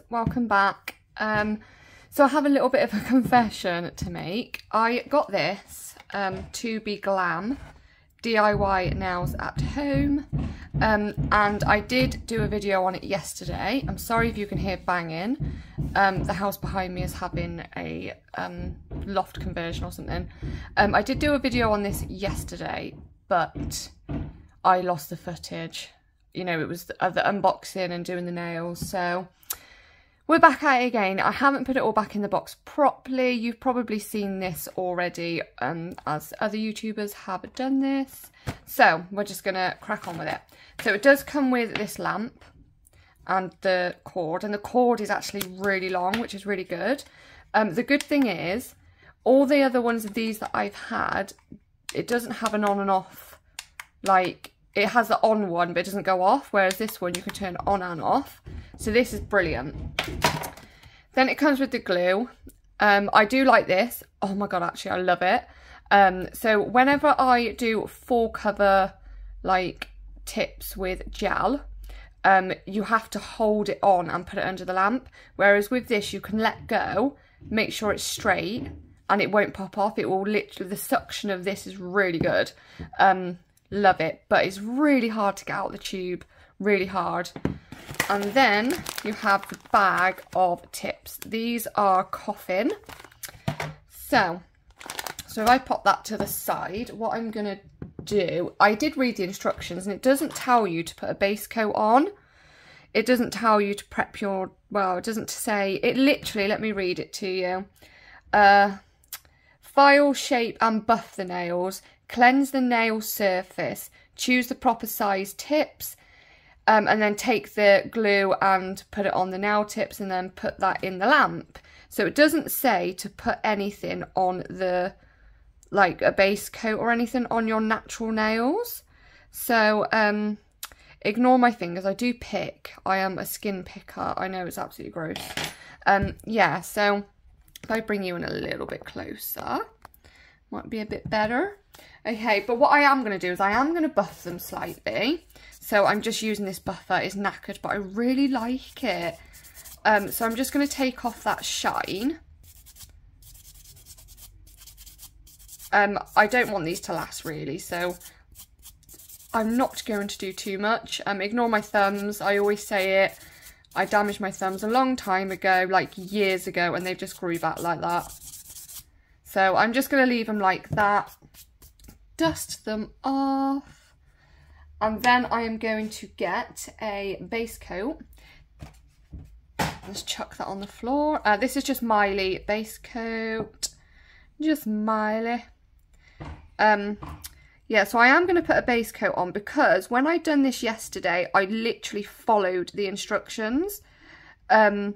welcome back. So I have a little bit of a confession to make. I got this to be glam DIY nails at home, and I did do a video on it yesterday. I'm sorry if you can hear banging. The house behind me is having a loft conversion or something. I did do a video on this yesterday, but I lost the footage. You know, it was the unboxing and doing the nails, so we're back at it again. I haven't put it all back in the box properly. You've probably seen this already, as other YouTubers have done this. So we're just gonna crack on with it. So it does come with this lamp and the cord is actually really long, which is really good. The good thing is, all the other ones of these that I've had, it doesn't have an on and off, like, it has the on one, but it doesn't go off, whereas this one you can turn on and off. So this is brilliant. Then it comes with the glue. I do like this. Oh my God, actually, I love it. So whenever I do full cover, like, tips with gel, you have to hold it on and put it under the lamp. Whereas with this, you can let go, make sure it's straight, and it won't pop off. It will literally, the suction of this is really good. Love it, but it's really hard to get out the tube, really hard. And then you have the bag of tips. These are coffin. So if I pop that to the side, what I'm gonna do, I did read the instructions and it doesn't tell you to put a base coat on. It doesn't tell you to prep your, well, it doesn't say, it literally, let me read it to you. File, shape and buff the nails. Cleanse the nail surface, choose the proper size tips, and then take the glue and put it on the nail tips and then put that in the lamp. So it doesn't say to put anything on the, like a base coat or anything on your natural nails. So ignore my fingers, I do pick. I am a skin picker, I know it's absolutely gross. Yeah, so if I bring you in a little bit closer, might be a bit better. Okay, but what I am going to do is I am going to buff them slightly. So I'm just using this buffer. It's knackered, but I really like it. So I'm just going to take off that shine. I don't want these to last really, so I'm not going to do too much. Ignore my thumbs. I always say it. I damaged my thumbs a long time ago, like years ago, and they've just grew back like that. So I'm just going to leave them like that. Dust them off, and then I am going to get a base coat. Let's chuck that on the floor. This is just Miley base coat, just Miley. Yeah, so I am going to put a base coat on because when I done this yesterday, I literally followed the instructions. I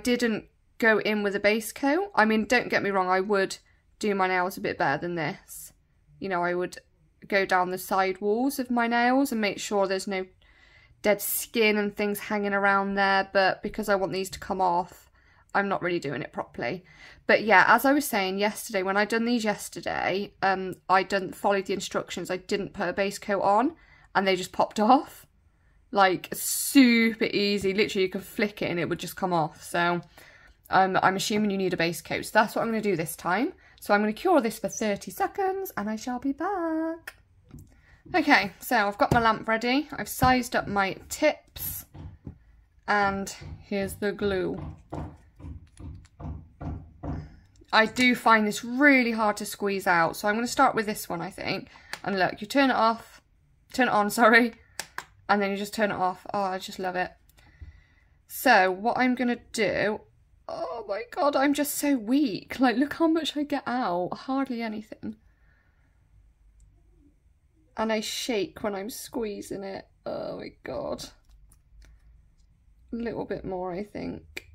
didn't go in with a base coat. I mean, don't get me wrong, I would do my nails a bit better than this. You know, I would go down the side walls of my nails and make sure there's no dead skin and things hanging around there, but because I want these to come off, I'm not really doing it properly. But yeah, as I was saying yesterday, when I done these yesterday, I followed the instructions. I didn't put a base coat on and they just popped off. Like, super easy. Literally, you could flick it and it would just come off. So I'm assuming you need a base coat. So that's what I'm going to do this time. So I'm going to cure this for 30 seconds and I shall be back. Okay, so I've got my lamp ready. I've sized up my tips and here's the glue. I do find this really hard to squeeze out. So I'm going to start with this one, I think. And look, you turn it off, turn it on, sorry. And then you just turn it off. Oh, I just love it. So what I'm going to do, oh my God, I'm just so weak. Like, look how much I get out. Hardly anything. And I shake when I'm squeezing it. Oh my God. A little bit more, I think.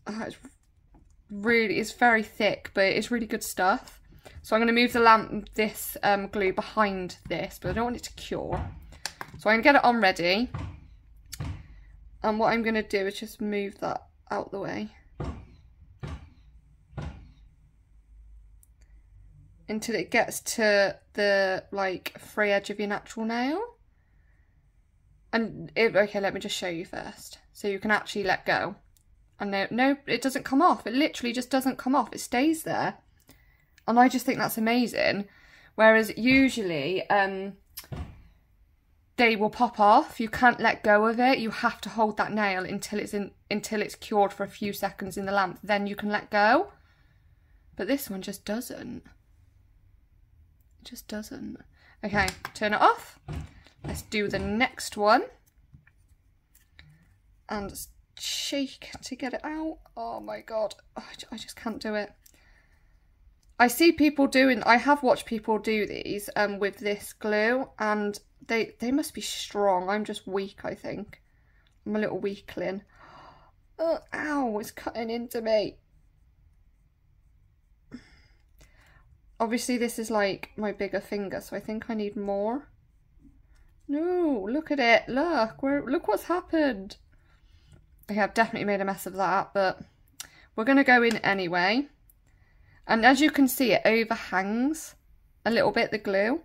Oh, it's very thick, but it's really good stuff. So I'm going to move this glue behind this, but I don't want it to cure. So I'm going to get it on ready. And what I'm going to do is just move that out the way. Until it gets to the, like, free edge of your natural nail. And, okay, let me just show you first. So you can actually let go. And no, it doesn't come off. It literally just doesn't come off. It stays there. And I just think that's amazing. Whereas usually they will pop off. You can't let go of it. You have to hold that nail until it's cured for a few seconds in the lamp. Then you can let go. But this one just doesn't. It just doesn't. Okay, turn it off. Let's do the next one. And shake to get it out. Oh my god, I just can't do it. I see people doing, I have watched people do these with this glue, and they must be strong. I'm just weak, I think. I'm a little weakling. Oh, ow, it's cutting into me. Obviously this is like my bigger finger, so I think I need more. No, look at it, look what's happened. Okay, I've definitely made a mess of that, but we're going to go in anyway. And as you can see, it overhangs a little bit, the glue.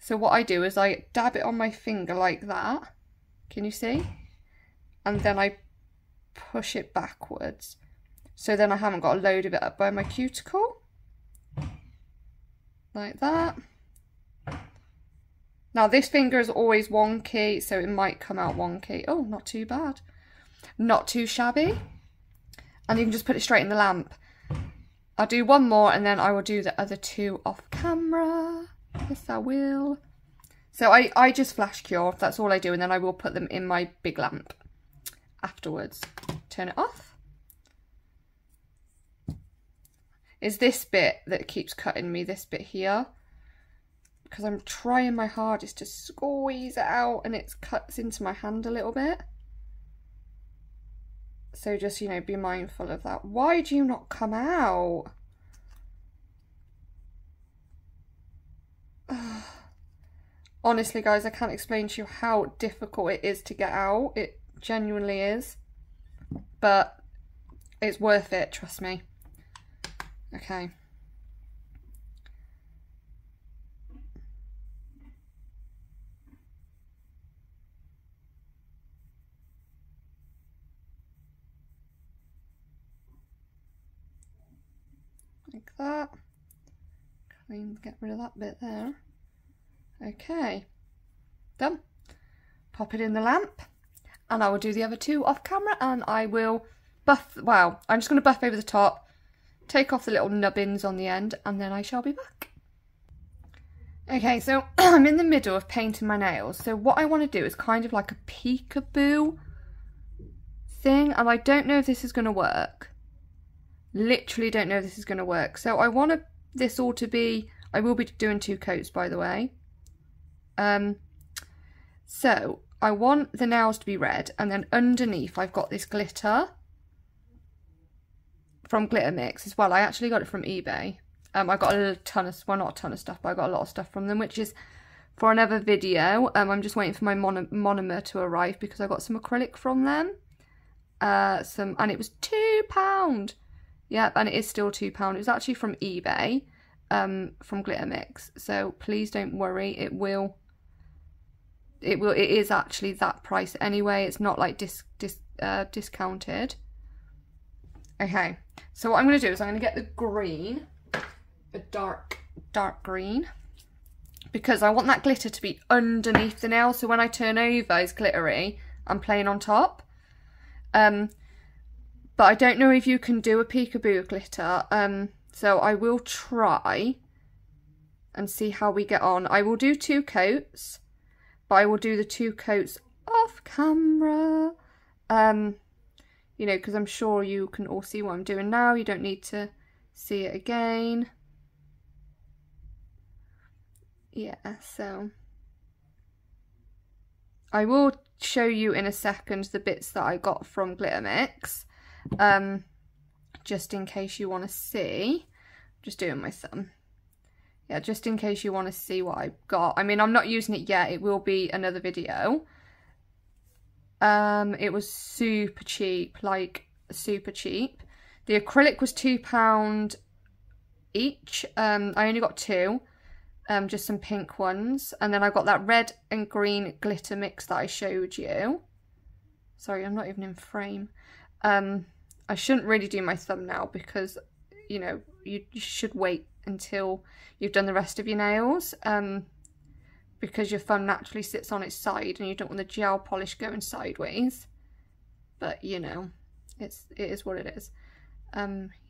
So what I do is I dab it on my finger like that. Can you see? And then I push it backwards. So then I haven't got a load of it up by my cuticle. Like that. Now this finger is always wonky, so it might come out wonky. Oh, not too bad. Not too shabby. And you can just put it straight in the lamp. I'll do one more and then I will do the other two off camera. Yes, I will. So I just flash cure, that's all I do, and then I will put them in my big lamp afterwards. Turn it off. It's this bit that keeps cutting me, this bit here. Because I'm trying my hardest to squeeze it out and it cuts into my hand a little bit. So just, you know, be mindful of that. Why do you not come out? Honestly, guys, I can't explain to you how difficult it is to get out. It genuinely is. But it's worth it, trust me. Okay. Like that. Clean, get rid of that bit there. Okay, done. Pop it in the lamp, and I will do the other two off camera, and I will buff, wow, I'm just going to buff over the top, take off the little nubbins on the end, and then I shall be back. Okay, so I'm in the middle of painting my nails, so what I want to do is kind of like a peekaboo thing, and I don't know if this is going to work. Literally don't know if this is going to work. So I want this all to be, I will be doing 2 coats, by the way. So I want the nails to be red, and then underneath I've got this glitter from Glitter Mix as well. I actually got it from eBay. I got a ton of, well, not a ton of stuff, but I got a lot of stuff from them, which is for another video. I'm just waiting for my monomer to arrive because I got some acrylic from them. And it was £2. Yep, and it is still £2. It was actually from eBay, from Glitter Mix. So please don't worry, it is actually that price anyway. It's not like discounted. Okay, so what I'm going to do is I'm going to get the green, a dark green, because I want that glitter to be underneath the nail, so when I turn over it's glittery and plain on top. But I don't know if you can do a peekaboo glitter, so I will try and see how we get on. I will do 2 coats, but I will do the 2 coats off camera, you know, because I'm sure you can all see what I'm doing now. You don't need to see it again. Yeah, so I will show you in a second the bits that I got from Glitter Mix, just in case you want to see. Just doing my thumb. Yeah, just in case you want to see what I've got. I mean, I'm not using it yet. It will be another video. It was super cheap, like super cheap. The acrylic was £2 each. I only got 2, just some pink ones. And then I got that red and green glitter mix that I showed you. Sorry, I'm not even in frame. I shouldn't really do my thumbnail because, you know, you should wait until you've done the rest of your nails, because your thumb naturally sits on its side and you don't want the gel polish going sideways. But, you know, it is what it is.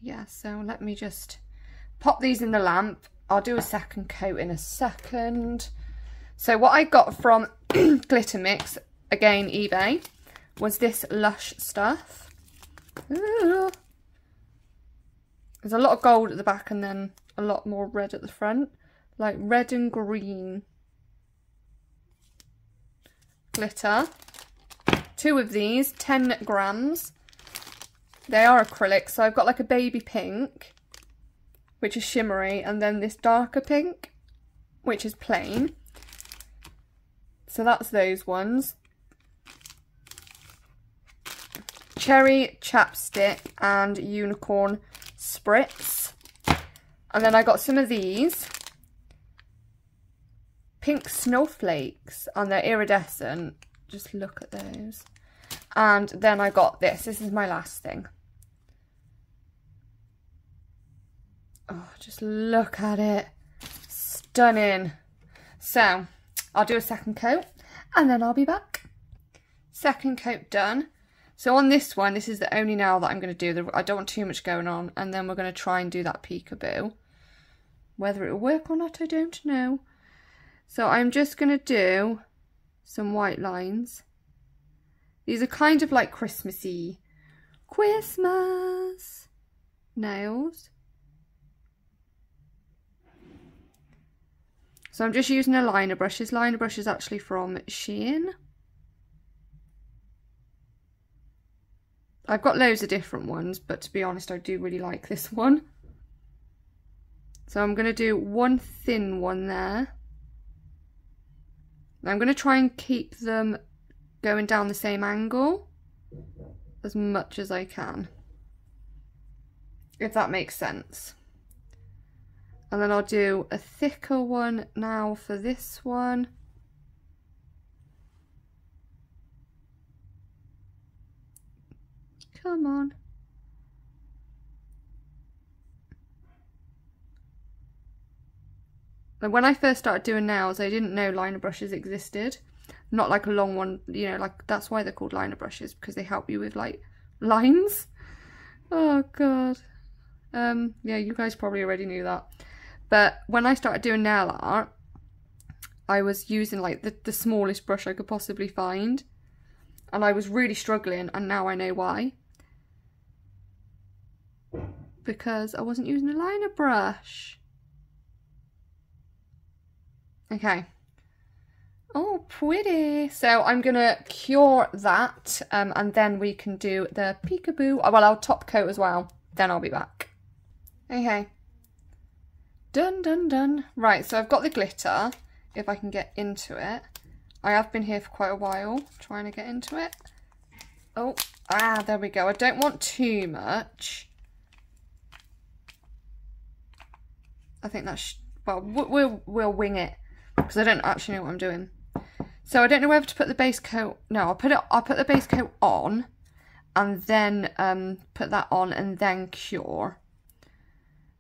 Yeah, so let me just pop these in the lamp. I'll do a second coat in a second. So what I got from Glitter Mix, again eBay, was this Lush stuff. Ooh. There's a lot of gold at the back and then a lot more red at the front, like red and green glitter. 2 of these, 10 grams. They are acrylic, so I've got like a baby pink, which is shimmery, and then this darker pink, which is plain. So that's those ones. Cherry chapstick and unicorn spritz. And then I got some of these pink snowflakes, and they're iridescent. Just look at those. And then I got this. This is my last thing. Oh, just look at it. Stunning. So, I'll do a second coat and then I'll be back. Second coat done. So on this one, this is the only nail that I'm going to do. I don't want too much going on. And then we're going to try and do that peekaboo. Whether it'll work or not, I don't know. So I'm just going to do some white lines. These are kind of like Christmassy Christmas nails. So I'm just using a liner brush. This liner brush is actually from Shein. I've got loads of different ones, but to be honest, I do really like this one. So I'm going to do one thin one there. I'm going to try and keep them going down the same angle as much as I can, if that makes sense. And then I'll do a thicker one now for this one. Come on. And when I first started doing nails, I didn't know liner brushes existed. Not like a long one, you know, like that's why they're called liner brushes, because they help you with like lines. Oh God. Yeah, you guys probably already knew that. But when I started doing nail art, I was using like the smallest brush I could possibly find. And I was really struggling, and now I know why. Because I wasn't using a liner brush. Okay. Oh, pretty. So I'm going to cure that, and then we can do the peekaboo. Well, I'll top coat as well. Then I'll be back. Okay. Done, done, done. Right, so I've got the glitter, if I can get into it. I have been here for quite a while, trying to get into it. Oh, there we go. I don't want too much. I think that's, well, we'll wing it, because I don't actually know what I'm doing. So I don't know whether to put the base coat. No, I'll put the base coat on, and then put that on and then cure.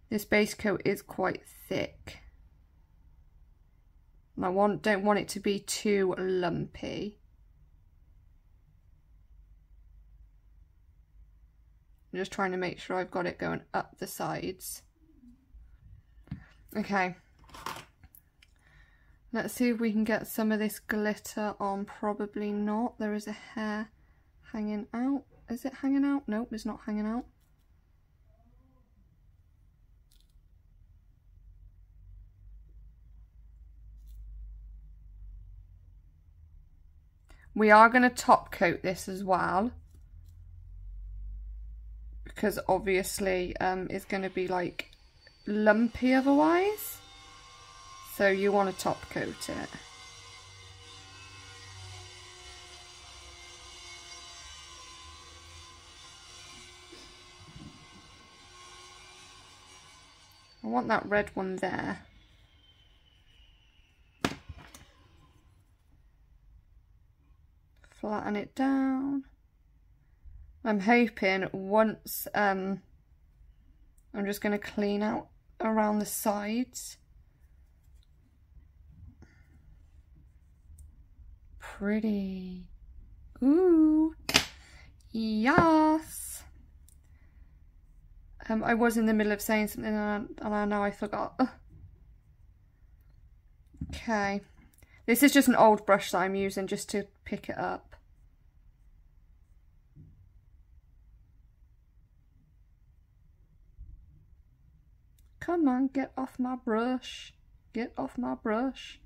This base coat is quite thick. And I don't want it to be too lumpy. I'm just trying to make sure I've got it going up the sides. Okay. Let's see if we can get some of this glitter on. Probably not. There is a hair hanging out. Is it hanging out? Nope, it's not hanging out. We are going to top coat this as well, because obviously it's going to be like lumpy otherwise. So you want to top coat it. I want that red one there. Flatten it down. I'm hoping once, I'm just going to clean out around the sides. Pretty. Ooh. Yes. I was in the middle of saying something and I know I forgot. Okay. This is just an old brush that I'm using just to pick it up. Come on, get off my brush. Get off my brush.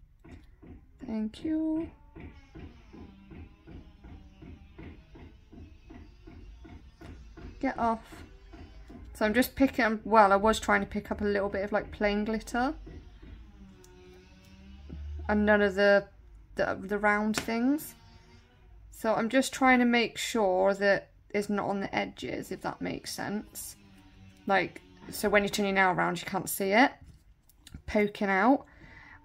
Thank you. Get off. So I'm just picking, well, I was trying to pick up a little bit of like plain glitter. And none of the round things. So I'm just trying to make sure that it's not on the edges, if that makes sense. Like, so when you turn your nail around, you can't see it poking out.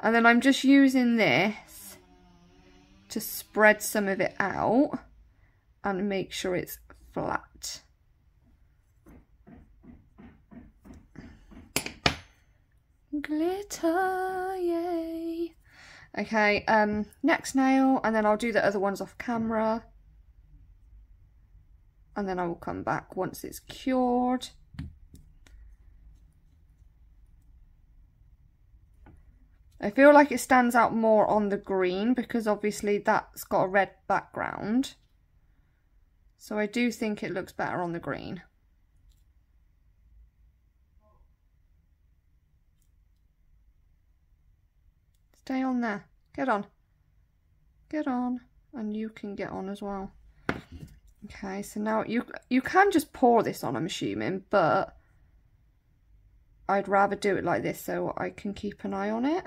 And then I'm just using this to spread some of it out and make sure it's flat. Glitter, yay. Okay, next nail, and then I'll do the other ones off camera. And then I will come back once it's cured. I feel like it stands out more on the green because obviously that's got a red background. So I do think it looks better on the green. Stay on there. Get on. Get on. And you can get on as well. Okay, so now you can just pour this on, I'm assuming, but I'd rather do it like this so I can keep an eye on it.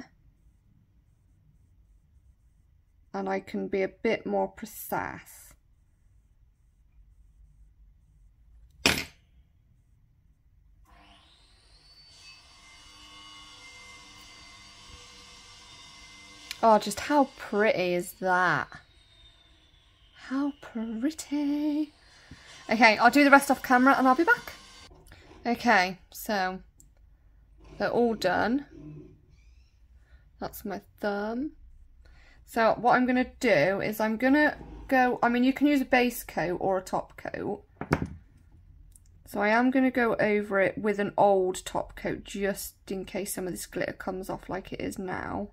And I can be a bit more precise. Oh, just how pretty is that? How pretty. Okay, I'll do the rest off camera and I'll be back. Okay, so they're all done. That's my thumb. So what I'm going to do is I'm going to go, I mean, you can use a base coat or a top coat. So I am going to go over it with an old top coat just in case some of this glitter comes off like it is now.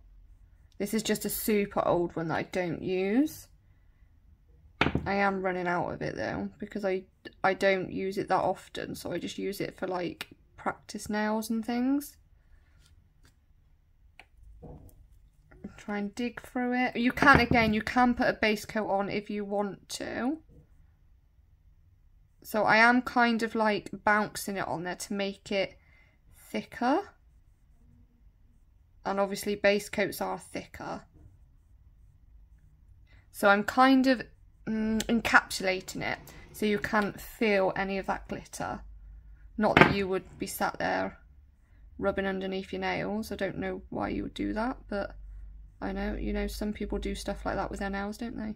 This is just a super old one that I don't use. I am running out of it though because I don't use it that often, so I just use it for like practice nails and things. Try and dig through it. You can, again, you can put a base coat on if you want to. So I am kind of like bouncing it on there to make it thicker. And obviously base coats are thicker. So I'm kind of encapsulating it so you can't feel any of that glitter. Not that you would be sat there rubbing underneath your nails. I don't know why you would do that, but I know, you know, some people do stuff like that with their nails, don't they?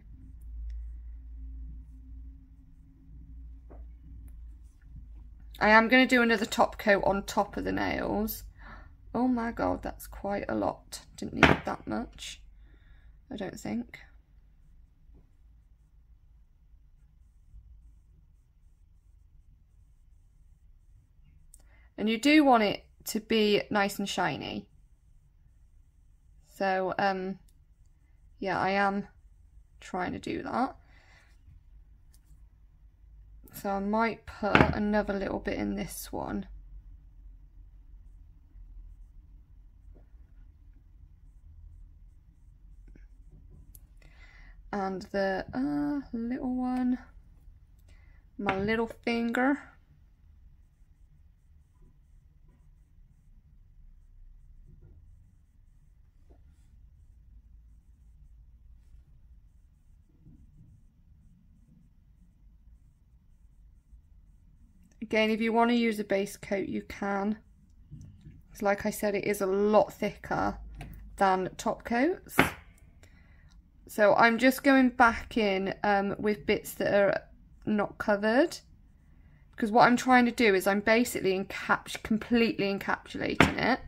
I am going to do another top coat on top of the nails. Oh my god, that's quite a lot. Didn't need that much, I don't think. And you do want it to be nice and shiny. So, yeah, I am trying to do that. So I might put another little bit in this one. And the little one, my little finger. Again, if you want to use a base coat, you can. Because like I said, it is a lot thicker than top coats. So I'm just going back in with bits that are not covered. Because what I'm trying to do is I'm basically completely encapsulating it.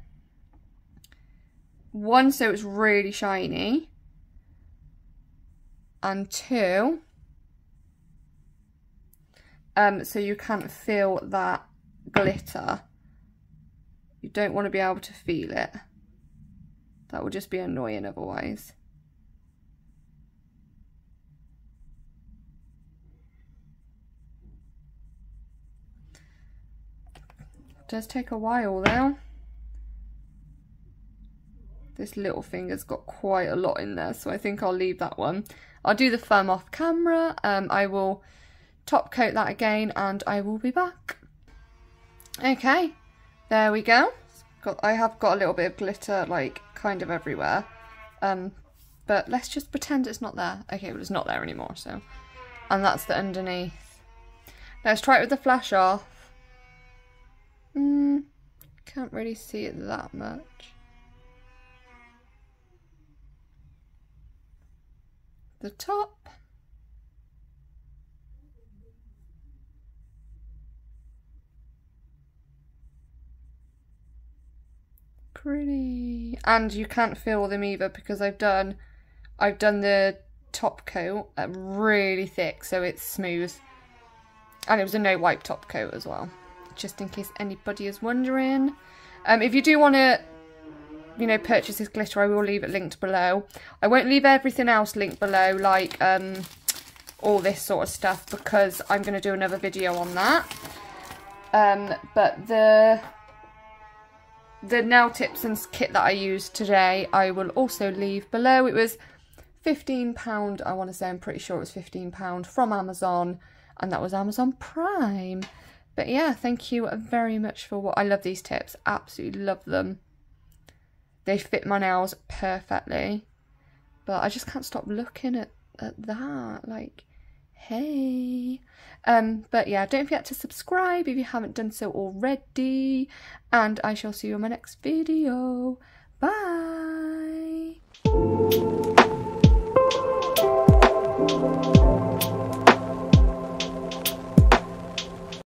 One, so it's really shiny. And two, so you can't feel that glitter. You don't want to be able to feel it. That would just be annoying otherwise. It does take a while though. This little finger's got quite a lot in there, so I think I'll leave that one. I'll do the thumb off camera. I will top coat that again and I will be back. Okay, there we go. I have got a little bit of glitter like kind of everywhere. But let's just pretend it's not there. Okay, well it's not there anymore, so. And that's the underneath. Let's try it with the flash off. Can't really see it that much. The top. Pretty. And you can't feel them either because I've done the top coat really thick, so it's smooth. And it was a no wipe top coat as well, just in case anybody is wondering. If you do want to, you know, purchase this glitter, I will leave it linked below. I won't leave everything else linked below, like all this sort of stuff, because I'm going to do another video on that. But the nail tips and kit that I used today, I will also leave below. It was £15, I want to say, I'm pretty sure it was £15 from Amazon, and that was Amazon Prime. But yeah, thank you very much for what. I love these tips, absolutely love them. They fit my nails perfectly, but I just can't stop looking at that, like, hey. But yeah, don't forget to subscribe if you haven't done so already, and I shall see you in my next video. Bye.